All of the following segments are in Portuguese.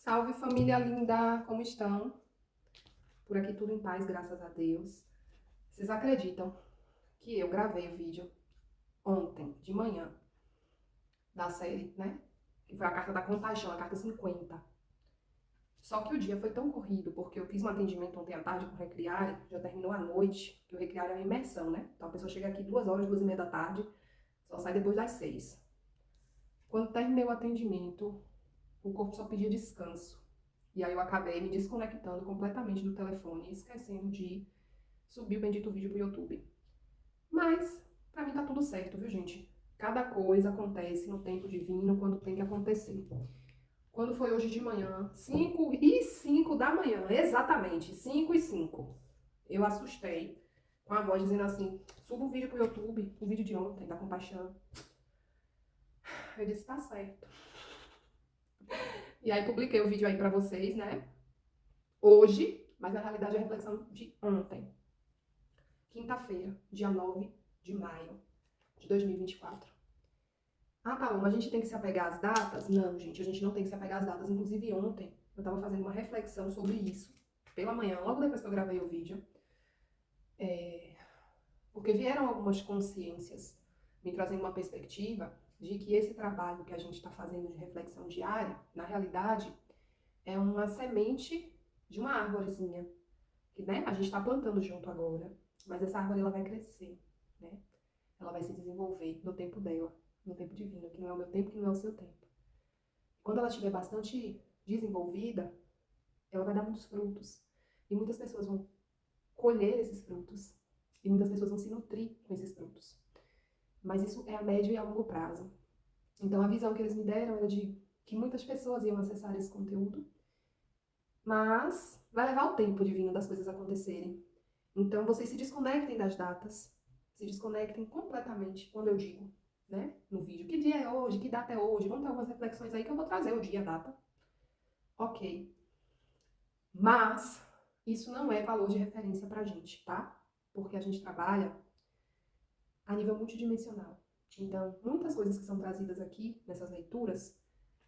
Salve família linda, como estão? Por aqui tudo em paz, graças a Deus. Vocês acreditam que eu gravei o vídeo ontem, de manhã, da série, né? Que foi a carta da compaixão, a carta 50. Só que o dia foi tão corrido, porque eu fiz um atendimento ontem à tarde com o Recriare, já terminou à noite, que o Recriare é uma imersão, né? Então a pessoa chega aqui 2 horas, 2h30 da tarde, só sai depois das 6. Quando terminei o atendimento, o corpo só pedia descanso. E aí eu acabei me desconectando completamente do telefone, esquecendo de subir o bendito vídeo pro YouTube. Mas, pra mim tá tudo certo, viu, gente? Cada coisa acontece no tempo divino, quando tem que acontecer. Quando foi hoje de manhã, 5h05 da manhã, exatamente, 5h05, eu assustei com a voz dizendo assim, suba o vídeo pro YouTube, o vídeo de ontem, da compaixão. Eu disse, tá certo. E aí publiquei o vídeo aí pra vocês, né? Hoje, mas na realidade é a reflexão de ontem. Quinta-feira, dia 9 de maio de 2024. Ah, tá bom, mas a gente tem que se apegar às datas? Não, gente, a gente não tem que se apegar às datas. Inclusive ontem eu tava fazendo uma reflexão sobre isso, pela manhã, logo depois que eu gravei o vídeo, porque vieram algumas consciências me trazendo uma perspectiva de que esse trabalho que a gente está fazendo de reflexão diária, na realidade, é uma semente de uma árvorezinha, que, né, a gente está plantando junto agora, mas essa árvore ela vai crescer, né? Ela vai se desenvolver no tempo dela, no tempo divino, que não é o meu tempo, que não é o seu tempo. Quando ela estiver bastante desenvolvida, ela vai dar muitos frutos. E muitas pessoas vão colher esses frutos. E muitas pessoas vão se nutrir com esses frutos. Mas isso é a médio e a longo prazo. Então a visão que eles me deram era de que muitas pessoas iam acessar esse conteúdo, mas vai levar o tempo divino das coisas acontecerem. Então vocês se desconectem das datas, se desconectem completamente quando eu digo, né, no vídeo, que dia é hoje, que data é hoje, vamos ter algumas reflexões aí que eu vou trazer o dia, a data. Ok. Mas isso não é valor de referência pra gente, tá? Porque a gente trabalha a nível multidimensional. Então, muitas coisas que são trazidas aqui nessas leituras,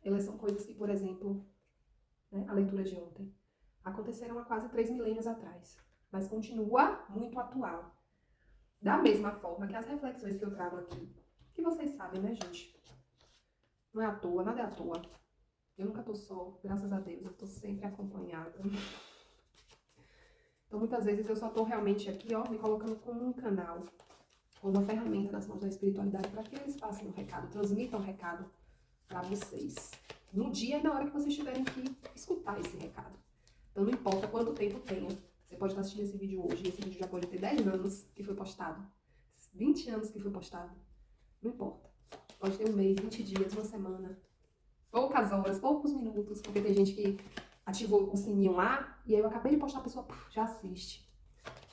elas são coisas que, por exemplo, né, a leitura de ontem, aconteceram há quase 3 milênios atrás, mas continua muito atual. Da mesma forma que as reflexões que eu trago aqui, que vocês sabem, né, gente? Não é à toa, nada é à toa. Eu nunca tô só, graças a Deus, eu tô sempre acompanhada. Então, muitas vezes eu só tô realmente aqui, ó, me colocando como um canal, como uma ferramenta nas mãos da espiritualidade para que eles passem o recado, transmitam o recado para vocês. No dia e na hora que vocês tiverem que escutar esse recado. Então, não importa quanto tempo tenha. Você pode estar assistindo esse vídeo hoje, e esse vídeo já pode ter 10 anos que foi postado, 20 anos que foi postado. Não importa. Pode ter um mês, 20 dias, uma semana, poucas horas, poucos minutos, porque tem gente que ativou o sininho lá e aí eu acabei de postar, a pessoa já assiste.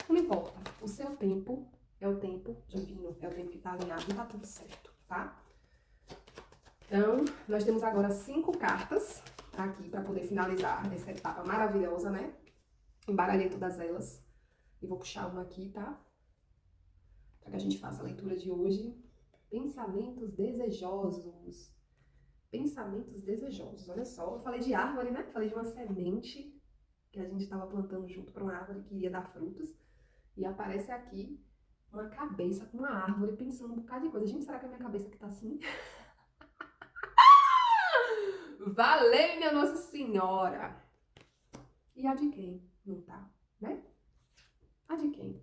Não importa. O seu tempo é o tempo divino, é o tempo que tá alinhado e tá tudo certo, tá? Então, nós temos agora 5 cartas aqui para poder finalizar essa etapa maravilhosa, né? Embaralhei todas elas. E vou puxar uma aqui, tá? Para que a gente faça a leitura de hoje. Pensamentos desejosos. Pensamentos desejosos. Olha só, eu falei de árvore, né? Falei de uma semente que a gente estava plantando junto para uma árvore que iria dar frutos. E aparece aqui uma cabeça com uma árvore pensando um bocado de coisa. Gente, será que é a minha cabeça que tá assim? Valeu, minha Nossa Senhora! E a de quem não tá, né? A de quem?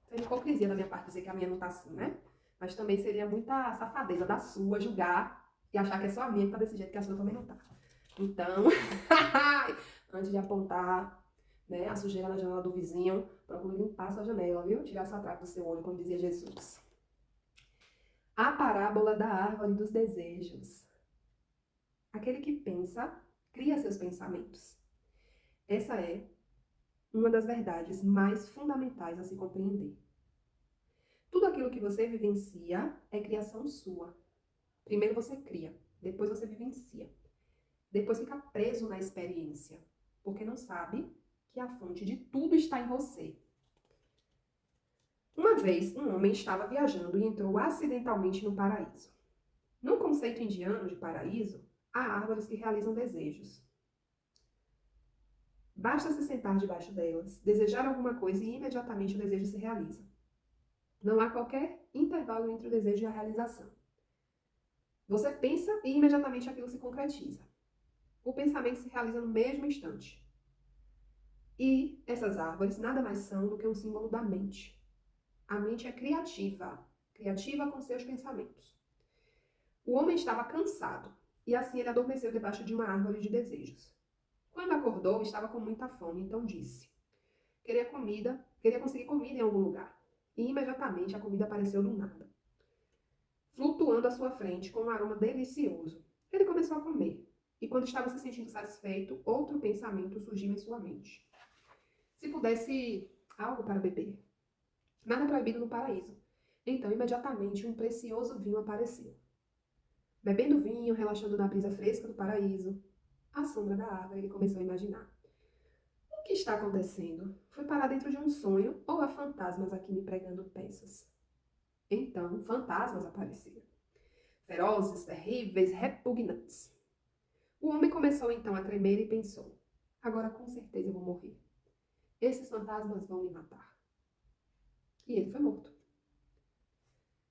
Seria hipocrisia da minha parte dizer que a minha não tá assim, né? Mas também seria muita safadeza da sua julgar e achar que é só a minha que tá desse jeito, que a sua também não tá. Então, antes de apontar, né, a sujeira na janela do vizinho, procure limpar sua janela, viu? Tirar sua trave do seu olho, como dizia Jesus. A parábola da árvore dos desejos. Aquele que pensa, cria seus pensamentos. Essa é uma das verdades mais fundamentais a se compreender. Tudo aquilo que você vivencia é criação sua. Primeiro você cria, depois você vivencia. Depois fica preso na experiência, porque não sabe que a fonte de tudo está em você. Uma vez, um homem estava viajando e entrou acidentalmente no paraíso. No conceito indiano de paraíso, há árvores que realizam desejos. Basta se sentar debaixo delas, desejar alguma coisa e imediatamente o desejo se realiza. Não há qualquer intervalo entre o desejo e a realização. Você pensa e imediatamente aquilo se concretiza. O pensamento se realiza no mesmo instante. E essas árvores nada mais são do que um símbolo da mente. A mente é criativa, criativa com seus pensamentos. O homem estava cansado, e assim ele adormeceu debaixo de uma árvore de desejos. Quando acordou, estava com muita fome, então disse: queria conseguir comida em algum lugar. E imediatamente a comida apareceu do nada, flutuando à sua frente com um aroma delicioso. Ele começou a comer, e quando estava se sentindo satisfeito, outro pensamento surgiu em sua mente. Se pudesse algo para beber. Nada proibido no paraíso. Então, imediatamente, um precioso vinho apareceu. Bebendo vinho, relaxando na brisa fresca do paraíso, à sombra da árvore, ele começou a imaginar. O que está acontecendo? Fui parar dentro de um sonho ou há fantasmas aqui me pregando peças? Então, fantasmas apareceram. Ferozes, terríveis, repugnantes. O homem começou então a tremer e pensou: agora com certeza eu vou morrer. Esses fantasmas vão me matar. E ele foi morto.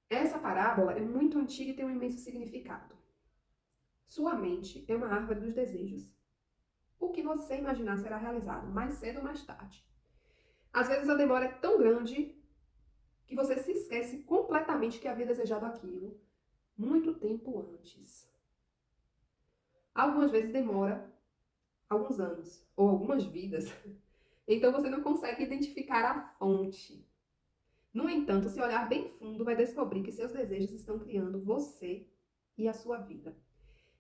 Essa parábola é muito antiga e tem um imenso significado. Sua mente é uma árvore dos desejos. O que você imaginar será realizado, mais cedo ou mais tarde. Às vezes a demora é tão grande que você se esquece completamente que havia desejado aquilo muito tempo antes. Algumas vezes demora alguns anos ou algumas vidas. Então você não consegue identificar a fonte. No entanto, se olhar bem fundo, vai descobrir que seus desejos estão criando você e a sua vida.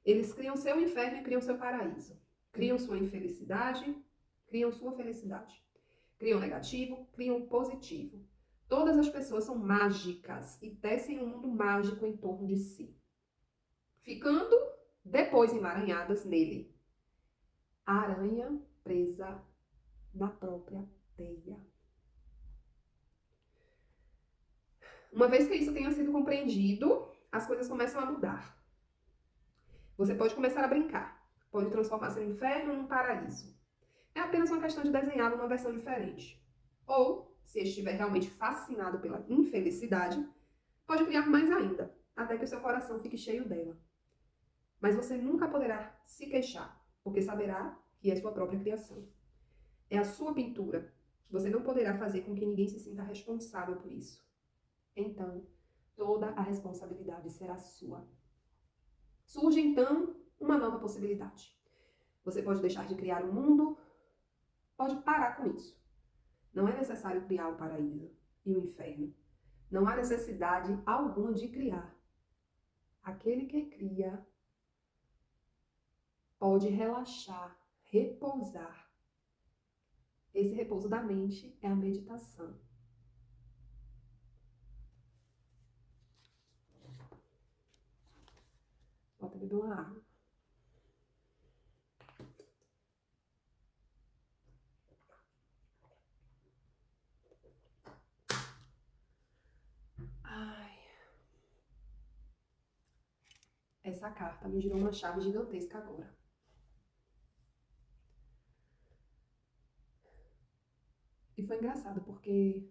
Eles criam seu inferno e criam seu paraíso. Criam sua infelicidade, criam sua felicidade. Criam negativo, criam positivo. Todas as pessoas são mágicas e tecem um mundo mágico em torno de si, ficando depois emaranhadas nele. A aranha presa na própria teia. Uma vez que isso tenha sido compreendido, as coisas começam a mudar. Você pode começar a brincar, pode transformar seu inferno num paraíso. É apenas uma questão de desenhá-lo numa versão diferente. Ou, se estiver realmente fascinado pela infelicidade, pode criar mais ainda, até que o seu coração fique cheio dela. Mas você nunca poderá se queixar, porque saberá que é sua própria criação. É a sua pintura. Você não poderá fazer com que ninguém se sinta responsável por isso. Então, toda a responsabilidade será sua. Surge então uma nova possibilidade. Você pode deixar de criar o mundo, pode parar com isso. Não é necessário criar o paraíso e o inferno. Não há necessidade alguma de criar. Aquele que cria pode relaxar, repousar. Esse repouso da mente é a meditação. Bota beber uma água. Ai. Essa carta me girou uma chave gigantesca agora. E foi engraçado porque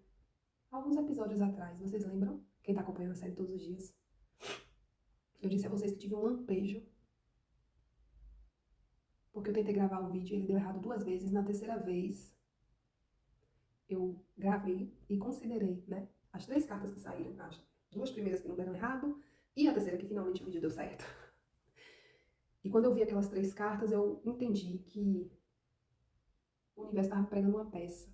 alguns episódios atrás, vocês lembram? Quem tá acompanhando a série todos os dias? Eu disse a vocês que tive um lampejo. Porque eu tentei gravar um vídeo e ele deu errado 2 vezes. Na terceira vez, eu gravei e considerei, né? As 3 cartas que saíram. As 2 primeiras que não deram errado e a terceira que finalmente o vídeo deu certo. E quando eu vi aquelas 3 cartas, eu entendi que o universo estava me pregando uma peça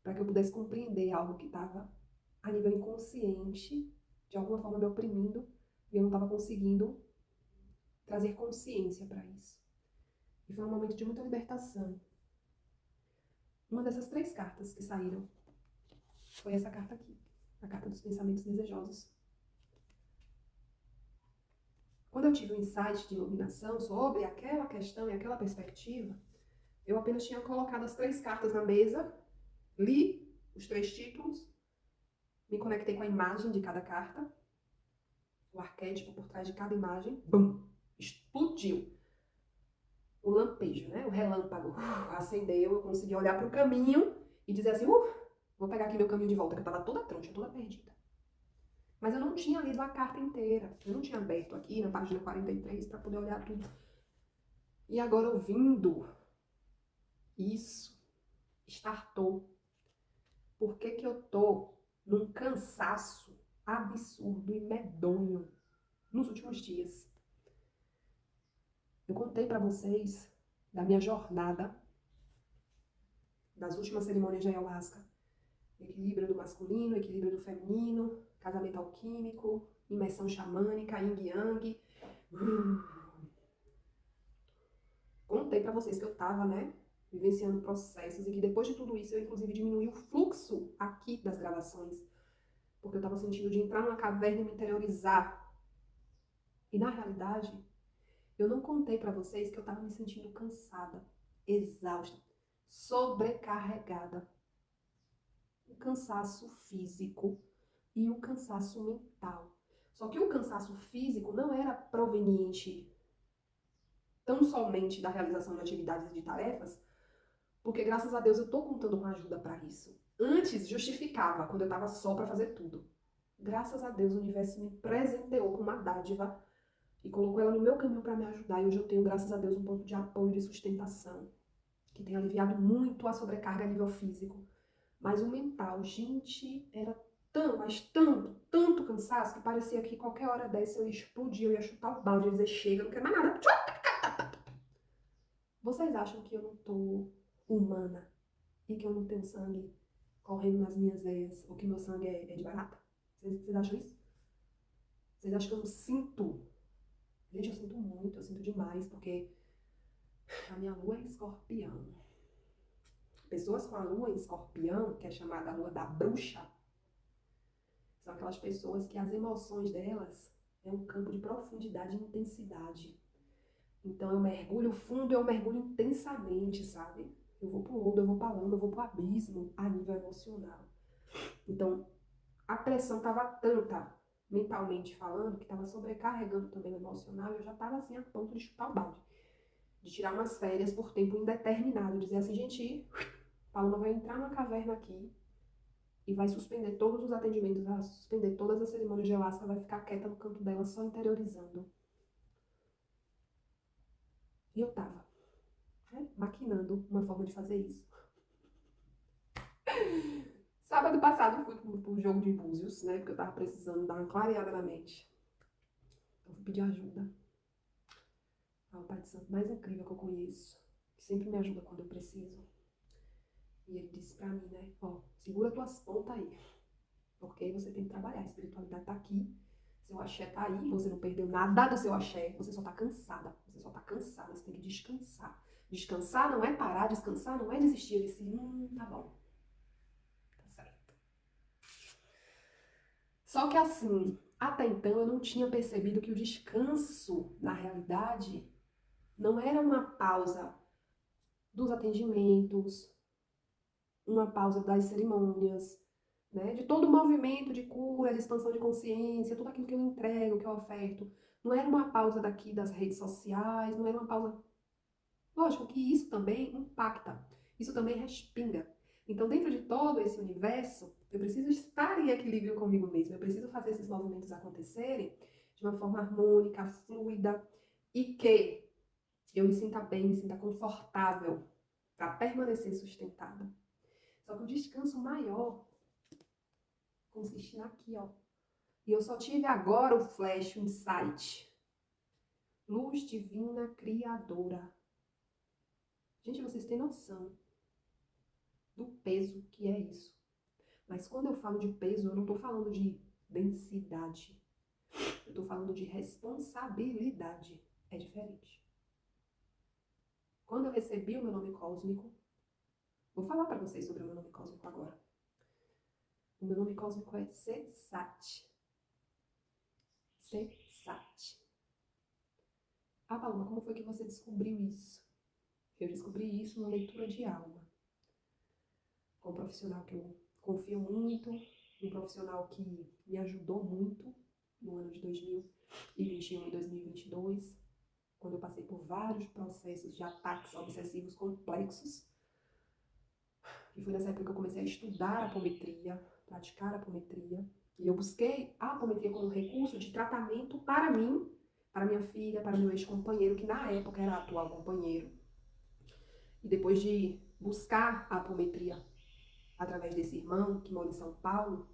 para que eu pudesse compreender algo que estava a nível inconsciente, de alguma forma me oprimindo, e eu não estava conseguindo trazer consciência para isso. E foi um momento de muita libertação. Uma dessas 3 cartas que saíram foi essa carta aqui, a carta dos pensamentos desejosos. Quando eu tive um insight de iluminação sobre aquela questão e aquela perspectiva, eu apenas tinha colocado as 3 cartas na mesa, li os 3 títulos, me conectei com a imagem de cada carta, o arquétipo por trás de cada imagem, bum, explodiu. o lampejo, né? O relâmpago acendeu, eu consegui olhar para o caminho e dizer assim, vou pegar aqui meu caminho de volta, que eu tava toda troncha, toda perdida. Mas eu não tinha lido a carta inteira. Eu não tinha aberto aqui na página 43 para poder olhar tudo. E agora, ouvindo isso, startou. Por que que eu tô num cansaço absurdo e medonho nos últimos dias? Eu contei para vocês da minha jornada, das últimas cerimônias de ayahuasca. Equilíbrio do masculino, equilíbrio do feminino, casamento alquímico, imersão xamânica, yin yang. Contei pra vocês que eu tava, né, vivenciando processos e que depois de tudo isso eu inclusive diminui o fluxo aqui das gravações, porque eu tava sentindo de entrar numa caverna e me interiorizar. E na realidade, eu não contei pra vocês que eu tava me sentindo cansada, exausta, sobrecarregada. O cansaço físico e o cansaço mental. Só que o cansaço físico não era proveniente tão somente da realização de atividades e de tarefas, porque graças a Deus eu tô contando com ajuda para isso. Antes justificava quando eu tava só para fazer tudo. Graças a Deus o universo me presenteou com uma dádiva e colocou ela no meu caminho para me ajudar. E hoje eu tenho, graças a Deus, um ponto de apoio e de sustentação que tem aliviado muito a sobrecarga a nível físico. Mas o mental, gente, era tão, mas tanto cansaço que parecia que qualquer hora dessa eu ia explodir, eu ia chutar o balde e dizer chega, eu não quero mais nada. Vocês acham que eu não tô humana e que eu não tenho sangue correndo nas minhas veias ou que meu sangue é de barata? Vocês acham isso? Vocês acham que eu não sinto? Gente, eu sinto muito, eu sinto demais, porque a minha lua é em escorpião. Pessoas com a lua em escorpião, que é chamada a lua da bruxa, são aquelas pessoas que as emoções delas é um campo de profundidade e intensidade. Então eu mergulho fundo e eu mergulho intensamente, sabe? Eu vou pro lodo, eu vou pra lama, eu vou pro abismo a nível emocional. Então a pressão tava tanta, mentalmente falando, que tava sobrecarregando também o emocional e eu já tava assim a ponto de chutar o balde. De tirar umas férias por tempo indeterminado. Dizer assim, gente, Paloma vai entrar numa caverna aqui e vai suspender todos os atendimentos, vai suspender todas as cerimônias de ayahuasca, vai ficar quieta no canto dela, só interiorizando. E eu tava, né, maquinando uma forma de fazer isso. Sábado passado fui pro jogo de búzios, né, porque eu tava precisando dar uma clareada na mente. Então fui pedir ajuda ao Pai de Santo mais incrível que eu conheço, que sempre me ajuda quando eu preciso. E ele disse pra mim, né, ó, segura tuas pontas aí, porque você tem que trabalhar, a espiritualidade tá aqui, seu axé tá aí, você não perdeu nada do seu axé, você só tá cansada, você tem que descansar. Descansar não é parar, descansar não é desistir. Eu disse, tá bom, tá certo. Só que assim, até então eu não tinha percebido que o descanso, na realidade, não era uma pausa dos atendimentos, uma pausa das cerimônias, né? De todo o movimento de cura, de expansão de consciência, tudo aquilo que eu entrego, que eu oferto. Não era uma pausa daqui das redes sociais, não era uma pausa... Lógico que isso também impacta, isso também respinga. Então, dentro de todo esse universo, eu preciso estar em equilíbrio comigo mesmo, eu preciso fazer esses movimentos acontecerem de uma forma harmônica, fluida, e que eu me sinta bem, me sinta confortável para permanecer sustentada. Só que o descanso maior consiste aqui, ó. E eu só tive agora o flash, o insight. Luz divina criadora. Gente, vocês têm noção do peso que é isso. Mas quando eu falo de peso, eu não tô falando de densidade. Eu tô falando de responsabilidade. É diferente. Quando eu recebi o meu nome cósmico, vou falar para vocês sobre o meu nome cósmico agora. O meu nome cósmico é Sesat. Sesat. Ah, Paloma, como foi que você descobriu isso? Eu descobri isso numa leitura de alma. Com um profissional que eu confio muito, um profissional que me ajudou muito no ano de 2021 e 2022, quando eu passei por vários processos de ataques obsessivos complexos, e foi nessa época que eu comecei a estudar a apometria, praticar a apometria, e eu busquei a apometria como recurso de tratamento para mim, para minha filha, para meu ex-companheiro, que na época era atual companheiro. E depois de buscar a apometria através desse irmão que mora em São Paulo,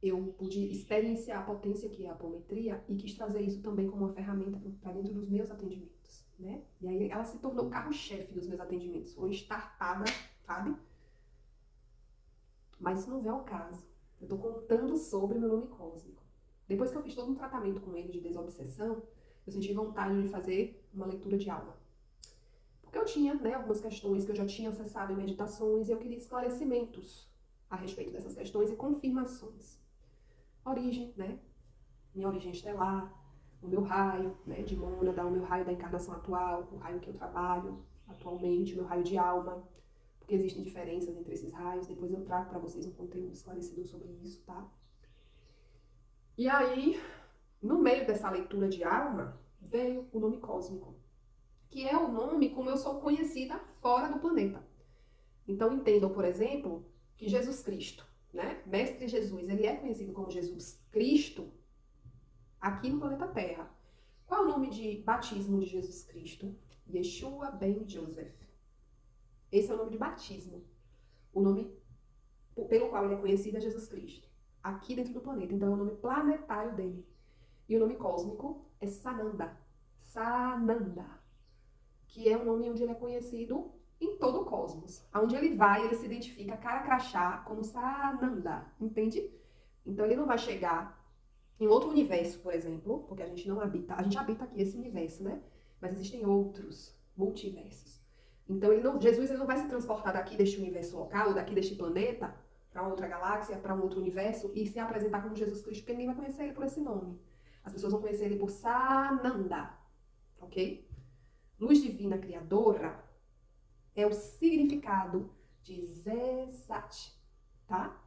eu pude experienciar a potência que é a apometria e quis trazer isso também como uma ferramenta para dentro dos meus atendimentos, né? E aí ela se tornou o carro-chefe dos meus atendimentos. Foi startada, sabe? Mas isso não vem ao caso. Eu tô contando sobre meu nome cósmico. Depois que eu fiz todo um tratamento com ele de desobsessão, eu senti vontade de fazer uma leitura de alma. Porque eu tinha, né, algumas questões que eu já tinha acessado em meditações e eu queria esclarecimentos a respeito dessas questões e confirmações. Origem, né? Minha origem estelar, o meu raio, né, de mônada, o meu raio da encarnação atual, o raio que eu trabalho atualmente, o meu raio de alma, porque existem diferenças entre esses raios. Depois eu trago para vocês um conteúdo esclarecedor sobre isso, tá? E aí, no meio dessa leitura de alma, veio o nome cósmico, que é o nome como eu sou conhecida fora do planeta. Então entendam, por exemplo, que Jesus Cristo, né, Mestre Jesus, ele é conhecido como Jesus Cristo aqui no planeta Terra. Qual é o nome de batismo de Jesus Cristo? Yeshua ben Joseph. Esse é o nome de batismo. O nome pelo qual ele é conhecido é Jesus Cristo, aqui dentro do planeta. Então é o nome planetário dele. E o nome cósmico é Sananda. Sananda. Que é um nome onde ele é conhecido em todo o cosmos. Aonde ele vai, ele se identifica cara crachá como Sananda. Entende? Então ele não vai chegar em outro universo, por exemplo, porque a gente não habita, a gente habita aqui esse universo, né? Mas existem outros multiversos. Então Jesus ele não vai se transportar daqui deste universo local, daqui deste planeta, para outra galáxia, para um outro universo e se apresentar como Jesus Cristo, porque ninguém vai conhecer ele por esse nome. As pessoas vão conhecer ele por Sananda, ok? Luz divina criadora é o significado de Zezat, tá?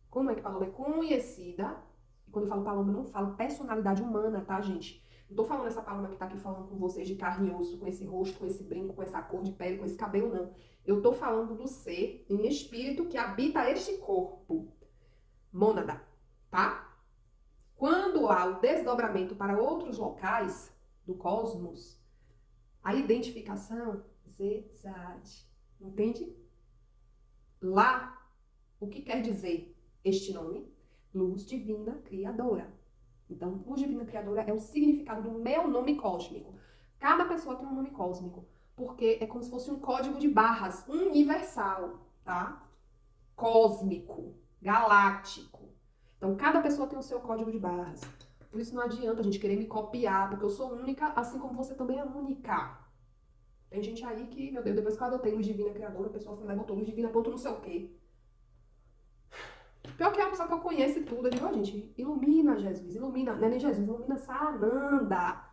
Como é que Paloma é conhecida? E quando eu falo Paloma, eu não falo personalidade humana, tá, gente? Não tô falando essa Paloma que tá aqui falando com vocês de carne e osso, com esse rosto, com esse brinco, com essa cor de pele, com esse cabelo, não. Eu tô falando do ser em espírito que habita este corpo. Mônada, tá? Quando há o desdobramento para outros locais do cosmos, a identificação Zezad. Entende? Lá, o que quer dizer este nome? Luz divina criadora. Então, luz divina criadora é o significado do meu nome cósmico. Cada pessoa tem um nome cósmico, porque é como se fosse um código de barras universal, tá? Cósmico, galáctico. Então, cada pessoa tem o seu código de barras. Por isso não adianta a gente querer me copiar, porque eu sou única, assim como você também é única. Tem gente aí que, meu Deus, depois que eu adotei luz divina criadora, a pessoa foi lá e botou luz divina ponto não sei o quê. Pior que é uma pessoa que eu conheço e tudo. Eu digo, ó, gente, ilumina Jesus, ilumina, não é nem Jesus, ilumina Sananda.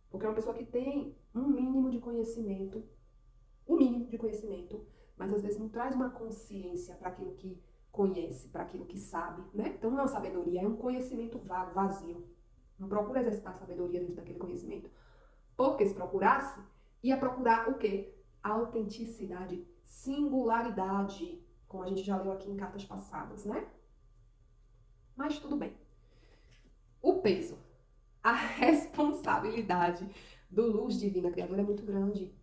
Porque é uma pessoa que tem um mínimo de conhecimento, mas às vezes não traz uma consciência para aquilo que conhece, para aquilo que sabe, né? Então não é uma sabedoria, é um conhecimento vago, vazio. Não procura exercitar a sabedoria dentro daquele conhecimento. Porque se procurasse, ia procurar o quê? Autenticidade, singularidade, como a gente já leu aqui em cartas passadas, né? Mas tudo bem. O peso, a responsabilidade do luz divina criadora é muito grande.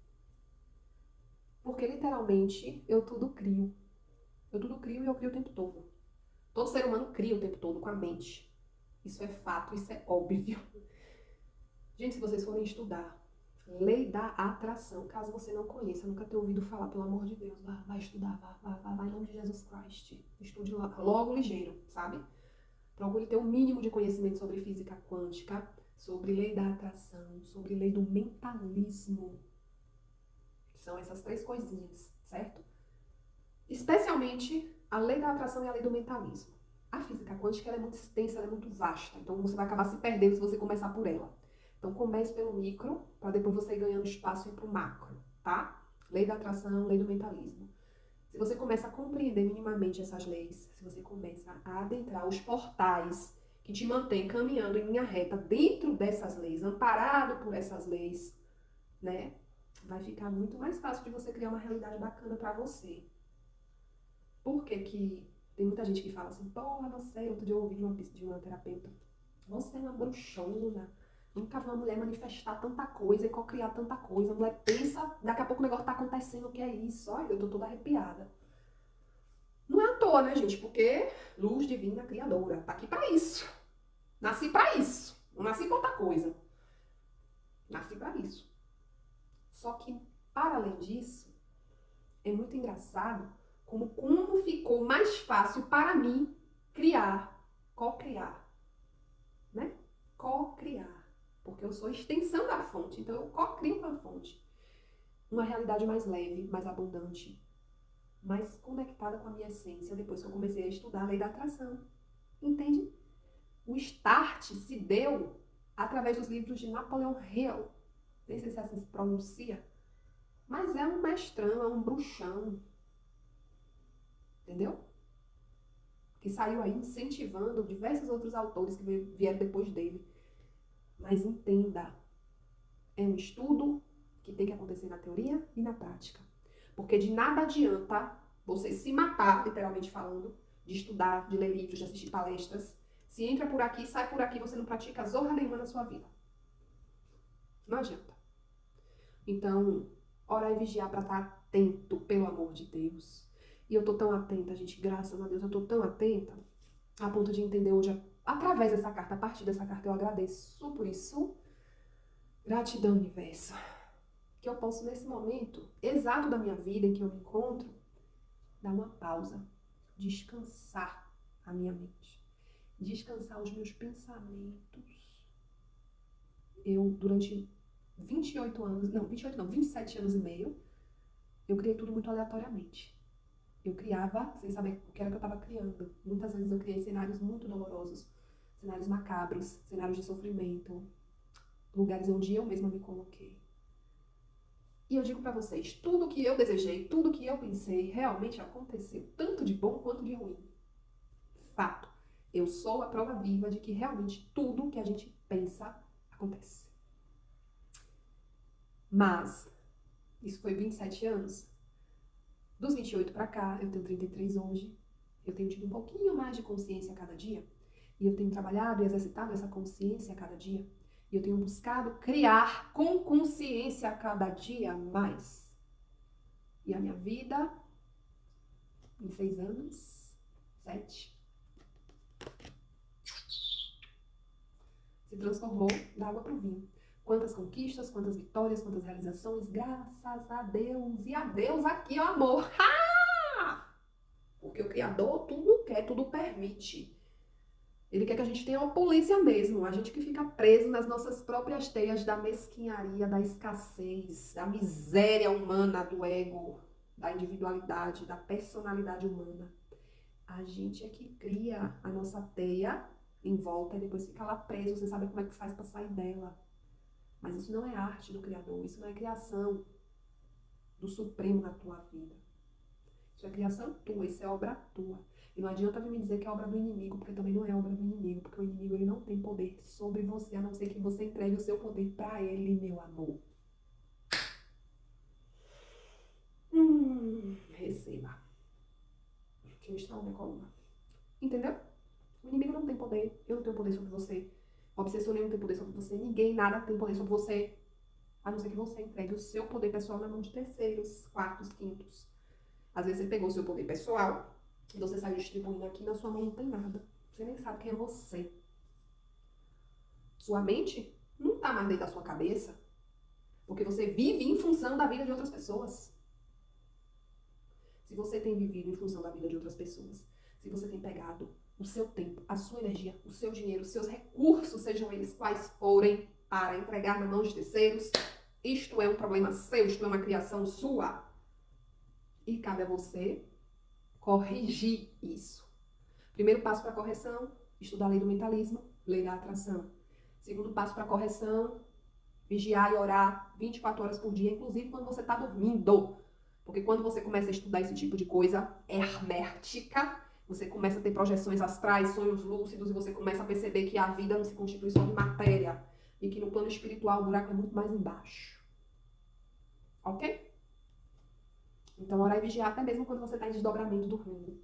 Porque literalmente eu tudo crio. Eu tudo crio e eu crio o tempo todo. Todo ser humano cria o tempo todo com a mente. Isso é fato, isso é óbvio. Gente, se vocês forem estudar Lei da Atração, caso você não conheça, nunca tenha ouvido falar, pelo amor de Deus, vai estudar, vai em nome de Jesus Cristo. Estude logo ligeiro, sabe? Procure ter o mínimo de conhecimento sobre física quântica, sobre lei da atração, sobre lei do mentalismo. São essas três coisinhas, certo? Especialmente a lei da atração e a lei do mentalismo. A física quântica ela é muito extensa, ela é muito vasta, então você vai acabar se perdendo se você começar por ela. Então comece pelo micro, para depois você ir ganhando espaço e ir pro macro, tá? Lei da atração, lei do mentalismo. Se você começa a compreender minimamente essas leis, se você começa a adentrar os portais que te mantêm caminhando em linha reta dentro dessas leis, amparado por essas leis, né? Vai ficar muito mais fácil de você criar uma realidade bacana pra você. Por que que tem muita gente que fala assim, porra, você, outro dia eu ouvi de uma terapeuta, você é uma bruxona, nunca vi uma mulher manifestar tanta coisa e co-criar tanta coisa, a mulher pensa, daqui a pouco o negócio tá acontecendo, o que é isso? Olha, eu tô toda arrepiada. Não é à toa, né, gente? Porque luz divina criadora, tá aqui pra isso. Nasci pra isso, não nasci pra outra coisa. Nasci pra isso. Só que, para além disso, é muito engraçado como ficou mais fácil para mim criar, co-criar, né? Co-criar. Porque eu sou extensão da fonte, então eu co-crio com a fonte. Uma realidade mais leve, mais abundante, mais conectada com a minha essência, depois que eu comecei a estudar a lei da atração. Entende? O start se deu através dos livros de Napoleon Hill. Nem sei se assim se pronuncia, mas é um mestrão, é um bruxão. Entendeu? Que saiu aí incentivando diversos outros autores que vieram depois dele. Mas entenda, é um estudo que tem que acontecer na teoria e na prática. Porque de nada adianta você se matar, literalmente falando, de estudar, de ler livros, de assistir palestras. Se entra por aqui, sai por aqui, você não pratica zorra nenhuma na sua vida. Não adianta. Então, orar e vigiar para estar atento, pelo amor de Deus. E eu tô tão atenta, gente, graças a Deus, eu tô tão atenta, a ponto de entender hoje, através dessa carta, a partir dessa carta, eu agradeço por isso. Gratidão, universo. Que eu posso, nesse momento exato da minha vida em que eu me encontro, dar uma pausa, descansar a minha mente, descansar os meus pensamentos. Eu, durante 28 anos, não, 28 não, 27 anos e meio, eu criei tudo muito aleatoriamente. Eu criava sem saber o que era que eu estava criando. Muitas vezes eu criei cenários muito dolorosos, cenários macabros, cenários de sofrimento, lugares onde eu mesma me coloquei. E eu digo pra vocês, tudo que eu desejei, tudo que eu pensei, realmente aconteceu, tanto de bom quanto de ruim. Fato. Eu sou a prova viva de que realmente tudo que a gente pensa acontece. Mas, isso foi 27 anos. Dos 28 pra cá, eu tenho 33 hoje, eu tenho tido um pouquinho mais de consciência a cada dia, e eu tenho trabalhado e exercitado essa consciência a cada dia, e eu tenho buscado criar com consciência a cada dia mais. E a minha vida, em 6 anos, 7, se transformou da água pro vinho. Quantas conquistas, quantas vitórias, quantas realizações, graças a Deus. E a Deus aqui, ó, amor. Porque o Criador tudo quer, tudo permite. Ele quer que a gente tenha opulência mesmo. A gente que fica preso nas nossas próprias teias da mesquinharia, da escassez, da miséria humana, do ego, da individualidade, da personalidade humana. A gente é que cria a nossa teia em volta e depois fica lá preso. Você sabe como é que faz para sair dela. Mas isso não é arte do Criador. Isso não é criação do Supremo na tua vida. Isso é criação tua, isso é obra tua. E não adianta vir me dizer que é obra do inimigo, porque também não é obra do inimigo, porque o inimigo ele não tem poder sobre você, a não ser que você entregue o seu poder para ele, meu amor. Receba. Deixa eu instalar minha coluna. Entendeu? O inimigo não tem poder, eu não tenho poder sobre você. O obsessor nenhum tem poder sobre você, ninguém, nada tem poder sobre você. A não ser que você entregue o seu poder pessoal na mão de terceiros, quartos, quintos. Às vezes você pegou o seu poder pessoal e você saiu distribuindo aqui, na sua mão não tem nada. Você nem sabe quem é você. Sua mente não está mais dentro da sua cabeça, porque você vive em função da vida de outras pessoas. Se você tem vivido em função da vida de outras pessoas, se você tem pegado o seu tempo, a sua energia, o seu dinheiro, os seus recursos, sejam eles quais forem, para entregar na mão de terceiros, isto é um problema seu, isto é uma criação sua. E cabe a você corrigir isso. Primeiro passo para a correção, estudar a lei do mentalismo, lei da atração. Segundo passo para a correção, vigiar e orar 24 horas por dia, inclusive quando você está dormindo. Porque quando você começa a estudar esse tipo de coisa hermética, você começa a ter projeções astrais, sonhos lúcidos, e você começa a perceber que a vida não se constitui só de matéria, e que no plano espiritual o buraco é muito mais embaixo. ok? Então, orar e vigiar até mesmo quando você está em desdobramento dormindo.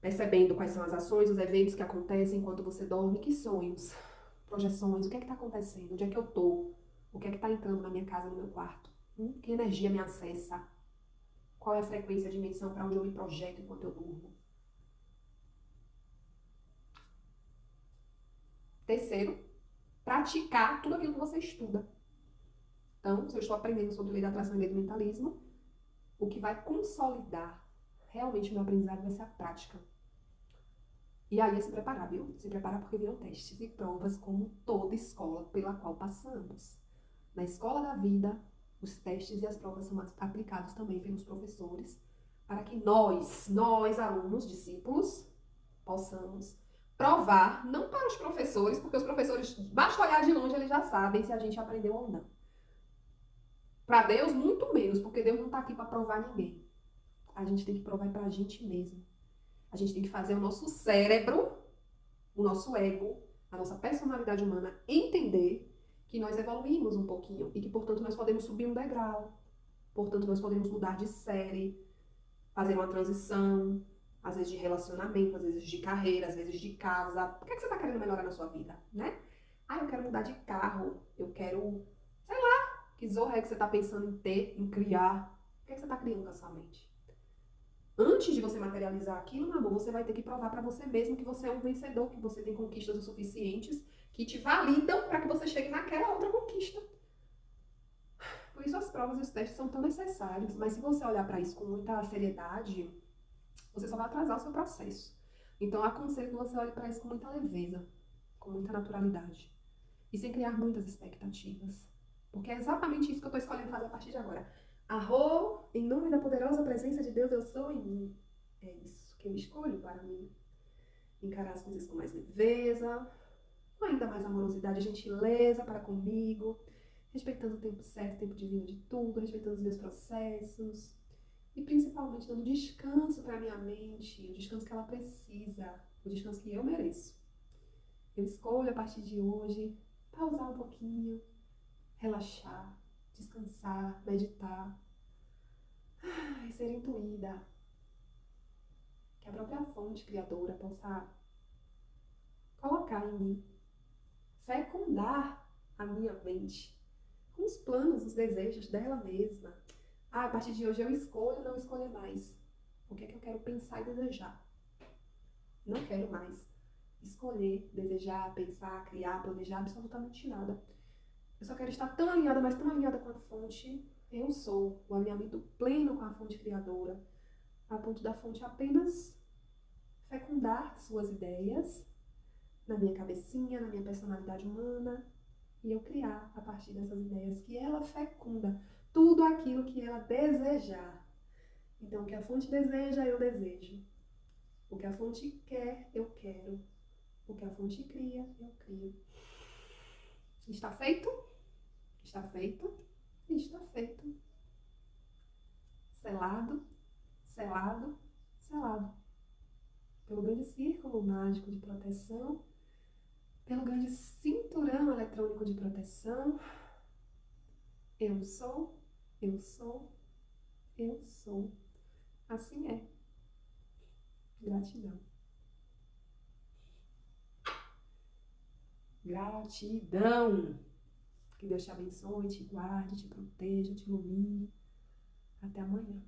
Percebendo quais são as ações, os eventos que acontecem enquanto você dorme, que sonhos, projeções, o que é que está acontecendo, onde é que eu tô, o que é que está entrando na minha casa, no meu quarto, que energia me acessa, qual é a frequência, a dimensão para onde eu me projeto enquanto eu durmo. Terceiro, praticar tudo aquilo que você estuda. Então, se eu estou aprendendo sobre lei da atração e lei do mentalismo, o que vai consolidar realmente o meu aprendizado vai ser a prática. E aí é se preparar, viu? Se preparar porque virão testes e provas como toda escola pela qual passamos. Na escola da vida, os testes e as provas são aplicados também pelos professores para que nós alunos, discípulos, possamos provar, não para os professores, porque os professores, basta olhar de longe, eles já sabem se a gente aprendeu ou não. Para Deus, muito menos, porque Deus não está aqui para provar ninguém. A gente tem que provar para a gente mesmo. A gente tem que fazer o nosso cérebro, o nosso ego, a nossa personalidade humana entender que nós evoluímos um pouquinho e que, portanto, nós podemos subir um degrau. Portanto, nós podemos mudar de série, fazer uma transição, às vezes de relacionamento, às vezes de carreira, às vezes de casa. O que é que você está querendo melhorar na sua vida, né? Ah, eu quero mudar de carro, eu quero, sei lá, que zorra é que você está pensando em ter, em criar. O que é que você está criando com a sua mente? Antes de você materializar aquilo, meu amor, você vai ter que provar para você mesmo que você é um vencedor, que você tem conquistas o suficientes que te validam para que você chegue naquela outra conquista. Por isso as provas e os testes são tão necessários, mas se você olhar para isso com muita seriedade, você só vai atrasar o seu processo. Então eu aconselho que você olhe para isso com muita leveza, com muita naturalidade e sem criar muitas expectativas. Porque é exatamente isso que eu estou escolhendo fazer a partir de agora. Arro, em nome da poderosa presença de Deus, eu sou em mim. É isso que eu escolho para mim. Encarar as coisas com mais leveza, com ainda mais amorosidade e gentileza para comigo, respeitando o tempo certo, o tempo divino de tudo, respeitando os meus processos e principalmente dando descanso para minha mente, o descanso que ela precisa, o descanso que eu mereço. Eu escolho a partir de hoje pausar um pouquinho, relaxar, descansar, meditar e ser intuída. Que a própria fonte criadora possa colocar em mim, fecundar a minha mente com os planos, os desejos dela mesma. Ah, a partir de hoje eu escolho não escolher mais. O que é que eu quero pensar e desejar? Não quero mais escolher, desejar, pensar, criar, planejar absolutamente nada. Eu só quero estar tão alinhada, mas tão alinhada com a fonte. Eu sou o alinhamento pleno com a fonte criadora, a ponto da fonte apenas fecundar suas ideias na minha cabecinha, na minha personalidade humana, e eu criar a partir dessas ideias que ela fecunda tudo aquilo que ela desejar. Então, o que a fonte deseja, eu desejo. O que a fonte quer, eu quero. O que a fonte cria, eu crio. Está feito? Está feito? Está feito. Selado, selado, selado. Pelo grande círculo mágico de proteção, pelo grande cinturão eletrônico de proteção, eu sou, eu sou, eu sou. Assim é. Gratidão. Gratidão. Que Deus te abençoe, te guarde, te proteja, te ilumine. Até amanhã.